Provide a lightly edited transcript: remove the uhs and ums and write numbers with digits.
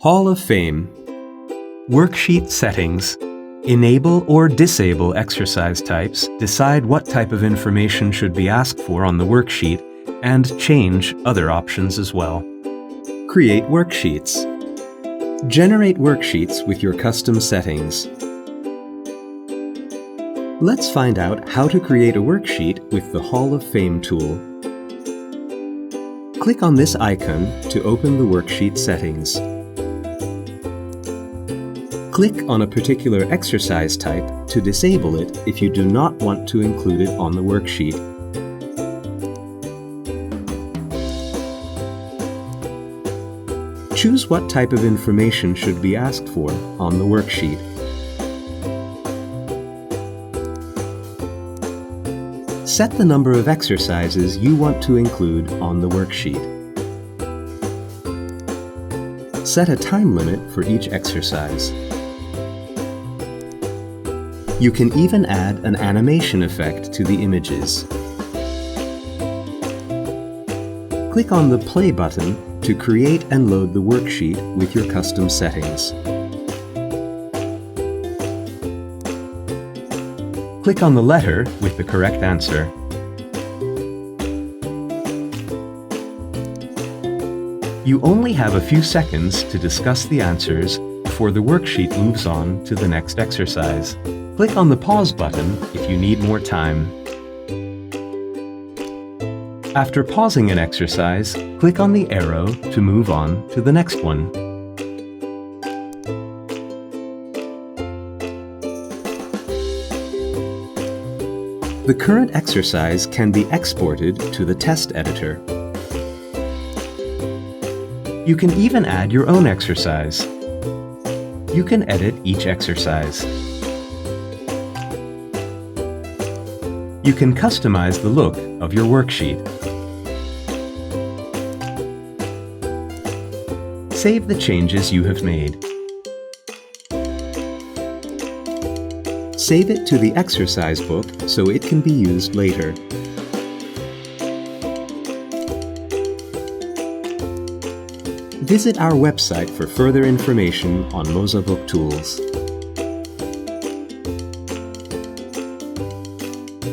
Hall of Fame. Worksheet settings. Enable or disable exercise types, decide what type of information should be asked for on the worksheet, and change other options as well. Create worksheets. Generate worksheets with your custom settings. Let's find out how to create a worksheet with the Hall of Fame tool. Click on this icon to open the worksheet settings. Click on a particular exercise type to disable it if you do not want to include it on the worksheet. Choose what type of information should be asked for on the worksheet. Set the number of exercises you want to include on the worksheet. Set a time limit for each exercise. You can even add an animation effect to the images. Click on the Play button to create and load the worksheet with your custom settings. Click on the letter with the correct answer. You only have a few seconds to discuss the answers before the worksheet moves on to the next exercise. Click on the Pause button if you need more time. After pausing an exercise, click on the arrow to move on to the next one. The current exercise can be exported to the test editor. You can even add your own exercise. You can edit each exercise. You can customize the look of your worksheet. Save the changes you have made. Save it to the exercise book so it can be used later. Visit our website for further information on mozaBook tools.